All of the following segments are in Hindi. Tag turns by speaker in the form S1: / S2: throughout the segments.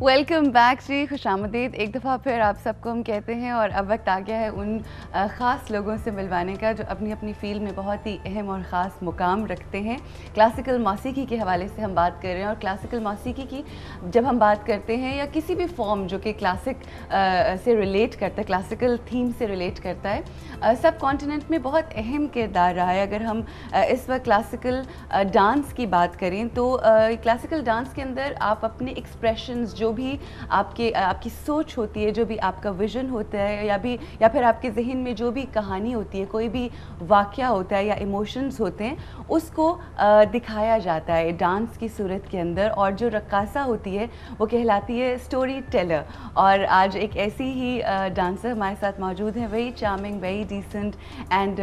S1: वेलकम बैक जी, खुशामदीद। एक दफ़ा फिर आप सबको हम कहते हैं और अब वक्त आ गया है उन ख़ास लोगों से मिलवाने का जो अपनी अपनी फ़ील्ड में बहुत ही अहम और ख़ास मुकाम रखते हैं। क्लासिकल मौसीकी के हवाले से हम बात कर रहे हैं और क्लासिकल मौसीकी की जब हम बात करते हैं या किसी भी फॉर्म जो कि क्लासिक से रिलेट करता है, क्लासिकल थीम से रिलेट करता है, सब कॉन्टिनेंट में बहुत अहम किरदार रहा है। अगर हम इस वक्त क्लासिकल डांस की बात करें तो क्लासिकल डांस के अंदर आप अपने एक्सप्रेशंस जो भी आपकी सोच होती है, जो भी आपका विजन होता है या फिर आपके जहन में जो भी कहानी होती है, कोई भी वाक़या होता है या इमोशंस होते हैं, उसको दिखाया जाता है डांस की सूरत के अंदर। और जो रक्कासा होती है वो कहलाती है स्टोरी टेलर। और आज एक ऐसी ही डांसर हमारे साथ मौजूद हैं, very charming, very decent and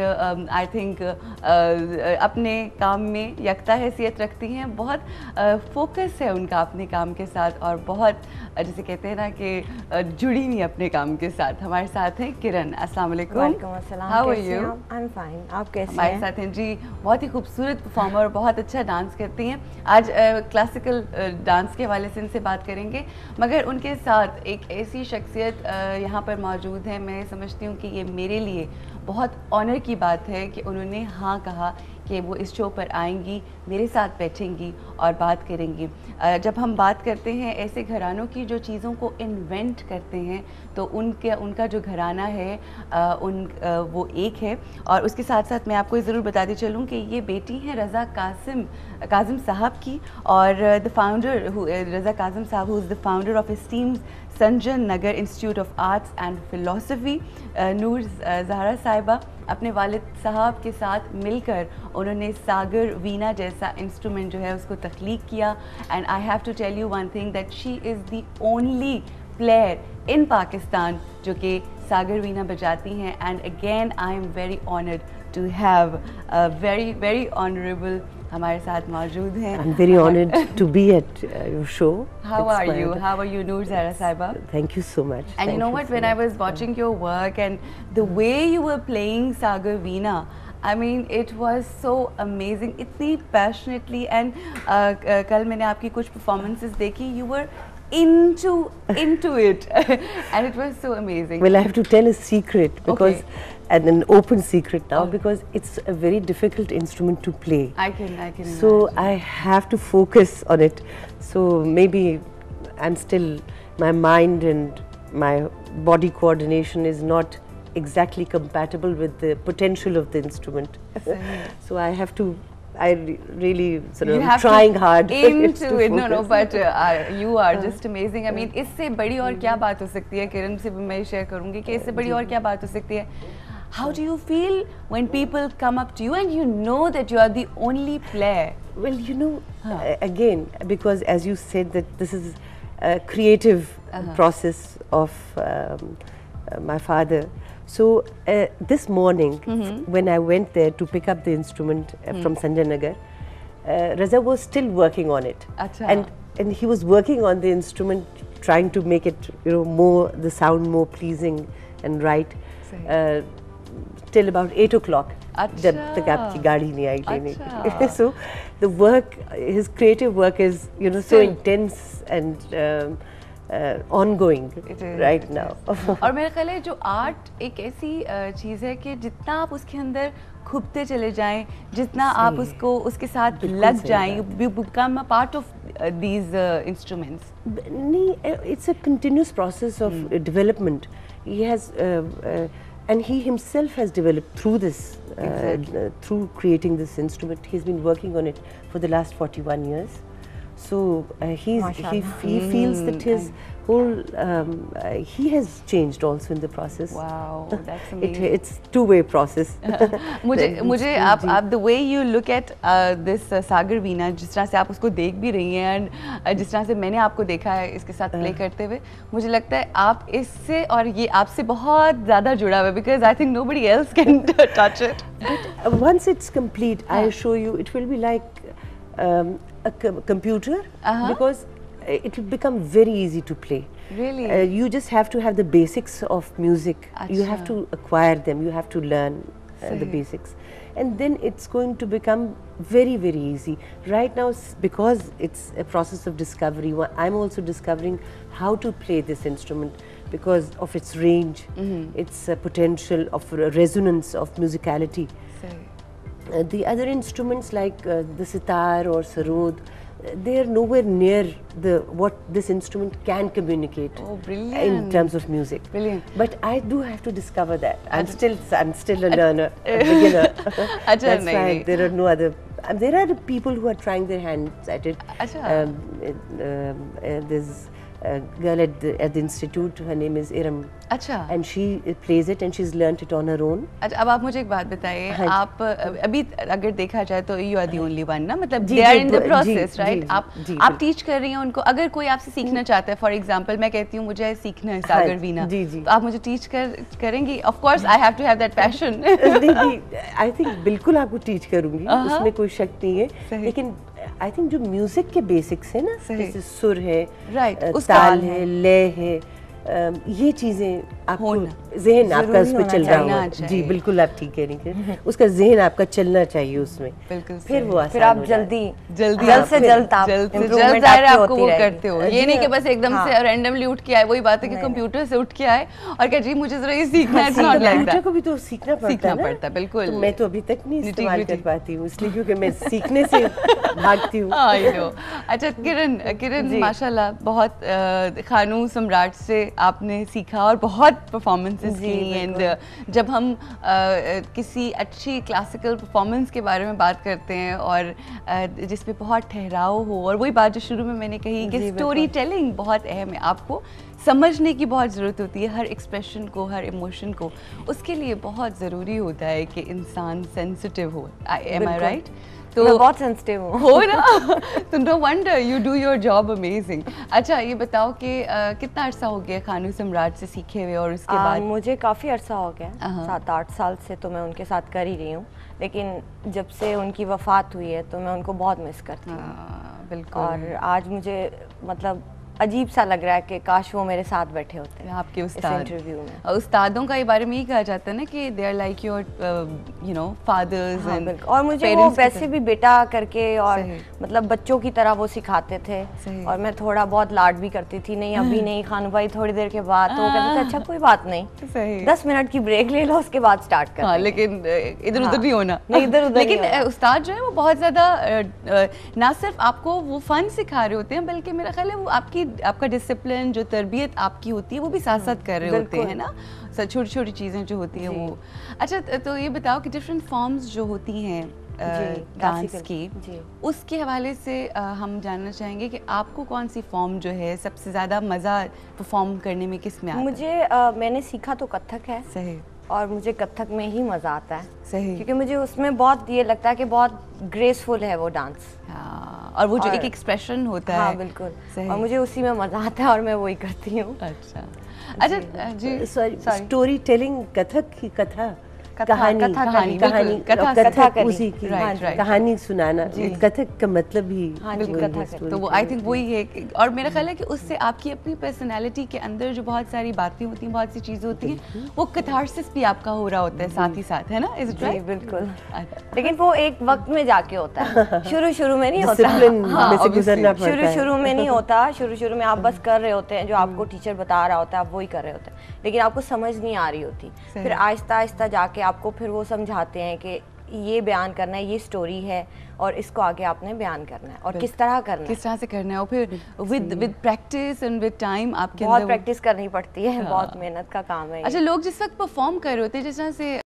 S1: I think अपने काम में यकता हैसियत रखती हैं। बहुत फोकस है उनका अपने काम के साथ और बहुत जैसे कहते हैं ना कि जुड़ी हुई अपने काम के साथ। हमारे साथ हैं किरण। अस्सलाम वालेकुम।
S2: वालेकुम अस्सलाम।
S1: How are you?
S2: I am fine. आप कैसे हैं?
S1: हमारे साथ हैं जी, बहुत ही खूबसूरत परफॉर्मर, बहुत अच्छा डांस करती हैं। आज क्लासिकल डांस के हवाले से इनसे बात करेंगे, मगर उनके साथ एक ऐसी शख्सियत यहाँ पर मौजूद है। मैं समझती हूँ कि ये मेरे लिए बहुत ऑनर की बात है कि उन्होंने हाँ कहा कि वो इस शो पर आएंगी, मेरे साथ बैठेंगी और बात करेंगी। जब हम बात करते हैं ऐसे घरानों की जो चीज़ों को इन्वेंट करते हैं, तो उनका जो घराना है वो एक है। और उसके साथ साथ मैं आपको ज़रूर बताती चलूँ कि ये बेटी हैं रज़ा काज़िम साहब की, और the founder Raza Kazim sahab who is the founder of esteemed Sanjan Nagar institute of arts and philosophy. Noor Zahra sahiba अपने वालिद साहब के साथ मिलकर उन्होंने सागर वीणा जैसा इंस्ट्रूमेंट जो है उसको तख्लीक किया। And I have to tell you one thing that she is the only player in Pakistan जो कि सागर वीणा बजाती हैं। And again I am very honoured to have very very honourable हमारे साथ मौजूद हैं।
S2: I'm very honored to be at your show.
S1: How are you? How are you, Noor Zahra Sahiba?
S2: Thank you so much.
S1: And you know what? When I was watching your work and the way you were playing Sagar Veena, I mean, it was so amazing. इतनी passionately and कल मैंने आपकी कुछ performances देखी. You were into it, and it was so amazing.
S2: Well, I have to tell a secret because, and an open secret now, because it's a very difficult instrument to play.
S1: I can.
S2: So
S1: imagine.
S2: I have to focus on it. So maybe my mind and my body coordination is not exactly compatible with the potential of the instrument. So I really sort of trying hard
S1: into it. No, but you are just amazing. I mean, इससे बड़ी और क्या बात हो सकती है? किरण से भी मैं शेयर करूँगी कि इससे बड़ी और क्या बात हो सकती है? How do you feel when people come up to you and you know that you are the only player?
S2: Well, you know, again, because as you said that this is a creative process of my father. So this morning, when I went there to pick up the instrument from Sanjay Nagar, Raza was still working on it, and he was working on the instrument, trying to make it, the sound more pleasing and right. Till about 8 o'clock. जब तक आपकी गाड़ी नहीं आई लेने के लिए. So the work, his creative work is so intense and ongoing right now.
S1: और मेरा ख्याल है जो आर्ट एक ऐसी चीज़ है कि जितना आप उसके अंदर खुबते चले जाएं, जितना आप उसके साथ लग जाएं, you become a part of these instruments.
S2: नहीं, it's a continuous process of development. He has and he himself has developed through this, through creating this instrument. He's been working on it for the last 41 years. So he feels that his whole he has changed also in the process.
S1: Wow, that's amazing.
S2: It's two-way process.
S1: मुझे आप the way you look at this सागर वीणा, जिस तरह से आप उसको देख भी रही हैं and जिस तरह से मैंने आपको देखा है इसके साथ प्ले करते हुए, मुझे लगता है आप इससे और ये आपसे बहुत ज़्यादा जुड़ा हुआ है, because I think nobody else can touch it.
S2: But once it's complete, I assure you, it will be like a computer, because it will become very easy to play.
S1: Really?
S2: You just have to have the basics of music. You have to acquire them. You have to learn the basics. and then it's going to become very, very easy. Right now, because it's a process of discovery, I'm also discovering how to play this instrument because of its range, its potential of resonance, of musicality. The other instruments like the sitar or sarod, they are nowhere near what this instrument can communicate.
S1: Oh, brilliant!
S2: In terms of music.
S1: Brilliant.
S2: But I do have to discover that. I'm still a learner, a beginner. That's why there are no other. There are people who are trying their hands at it. There's a girl at the institute. Her name is Iram.
S1: अच्छा.
S2: And she plays it and she's learnt it on her own.
S1: अच्छा, अब आप मुझे एक बात बताइए, आप अभी अगर देखा जाए तो you are the only one ना, मतलब
S2: जी,
S1: they are
S2: ji,
S1: in the process,
S2: ji,
S1: right?
S2: जी,
S1: आप टीच कर रही हैं उनको. अगर कोई आपसे सीखना चाहता है, फॉर एग्जांपल मैं कहती हूँ मुझे सीखना है सागर वीणा, तो आप मुझे टीच करेंगी? Of course I have to have that passion.
S2: I think बिल्कुल आपको टीच करूंगी, उसमें कोई शक नहीं है. लेकिन आई थिंक जो म्यूजिक के बेसिक्स है ना, जैसे सुर है, ताल है, लय है, ये चीजें आपको ज़हन आपका उस पर चल रहा होगा. जी बिल्कुल, आप ठीक कह रही हैं. उसका ज़हन आपका चलना चाहिए उसमें. फिर वो
S3: फिर आप जल्द से जल्द
S1: आपको वो करते हो. ये नहीं कि बस एकदम से रैंडमली उठ के आए. वही बात है कि कंप्यूटर से उठ के आए और कह जी मुझे जरा ये सीखना है.
S2: कंप्यूटर को भी तो सीखना पड़ता
S1: है. बिल्कुल.
S2: मैं तो अभी तक नहीं इस्तेमाल कर पाती हूँ, इसलिए क्योंकि मैं सीखने से भागती हूँ.
S1: अच्छा किरण, माशाल्लाह बहुत खानू सम्राट से आपने सीखा और बहुत परफॉर्मेंसेस की. एंड जब हम किसी अच्छी क्लासिकल परफॉर्मेंस के बारे में बात करते हैं और जिसमें बहुत ठहराव हो, और वही बात जो शुरू में मैंने कही कि स्टोरी टेलिंग बहुत अहम है. आपको समझने की बहुत ज़रूरत होती है हर एक्सप्रेशन को, हर इमोशन को. उसके लिए बहुत ज़रूरी होता है कि इंसान सेंसिटिव हो. Am I right?
S3: तो मैं बहुत सेंसिटिव
S1: हो ना. तो no wonder you do your job amazing. अच्छा ये बताओ कि कितना अरसा हो गया खानू सम्राट से सीखे हुए और उसके बाद?
S3: मुझे काफ़ी अरसा हो गया, 7-8 साल से तो मैं उनके साथ कर ही रही हूँ. लेकिन जब से उनकी वफ़ात हुई है तो मैं उनको बहुत मिस करती हूँ.
S1: बिल्कुल.
S3: और आज मुझे मतलब अजीब सा लग रहा है कि काश वो मेरे साथ बैठे होते हैं
S1: आपके उस्ताद.
S3: इंटरव्यू में
S1: उस्तादों का ये बारे में ही कहा जाता है ना कि they are like your you know fathers.
S3: और मुझे वो वैसे भी बेटा करके और मतलब बच्चों की तरह वो सिखाते थे. और मैं थोड़ा बहुत लाड भी करती थी. नहीं अभी नहीं खानू भाई, थोड़ी देर के बाद. तो वो कहते थे अच्छा कोई बात नहीं, 10 मिनट की ब्रेक ले लो, उसके बाद स्टार्ट कर.
S1: लेकिन इधर उधर नहीं होना.
S3: इधर उधर.
S1: लेकिन उस्ताद जो है वो बहुत ज़्यादा ना सिर्फ आपको वो फन सिखा रहे होते हैं, बल्कि मेरा ख्याल है वो आपका डिसिप्लिन, जो तरबियत आपकी होती है वो भी साथ साथ कर रहे होते हैं ना. छोटी छोटी चीज़ें जो होती हैं वो. अच्छा तो ये बताओ कि डिफरेंट फॉर्म्स जो होती हैं डांस की, उसके हवाले से हम जानना चाहेंगे कि आपको कौन सी फॉर्म जो है सबसे ज़्यादा मज़ा परफॉर्म करने में किस में आता है?
S3: मुझे मैंने सीखा तो कथक है.
S1: सही.
S3: और मुझे कथक में ही मज़ा आता है.
S1: सही.
S3: क्योंकि मुझे उसमें बहुत ये लगता है कि बहुत ग्रेसफुल है वो डांस.
S1: और वो जो एक एक्सप्रेशन होता है.
S3: बिल्कुल. और मुझे उसी में मज़ा आता है और मैं वही करती हूँ.
S1: अच्छा जी.
S2: सॉरी, स्टोरी टेलिंग, कथक की कथा,
S1: कहानी
S2: उसी की कहानी सुनाना. कथक का मतलब ही
S1: तो वो आई थिंक वही है. और मेरा ख्याल है कि उससे आपकी अपनी पर्सनालिटी के अंदर जो बहुत सारी बातें होती हैं, बहुत सी चीज़ें होती हैं, वो कैथार्सिस भी आपका हो रहा होता है साथ ही साथ, है ना? Is it right?
S3: बिल्कुल. लेकिन वो एक वक्त में जाके होता है, शुरू में नहीं होता. शुरू में नहीं होता. शुरू में आप बस कर रहे होते हैं जो आपको टीचर बता रहा होता है, आप वही कर रहे होते हैं, लेकिन आपको समझ नहीं आ रही होती. फिर आहिस्ता आहिस्ता जाके आपको फिर वो समझाते हैं कि ये बयान करना है, ये स्टोरी है और इसको आगे आपने बयान करना है और किस तरह करना है,
S1: किस तरह से करना है. और फिर with practice and with time आपके
S3: बहुत प्रैक्टिस करनी पड़ती है. बहुत मेहनत का काम है.
S1: अच्छा लोग जिस वक्त परफॉर्म कर रहे होते हैं, जिस तरह से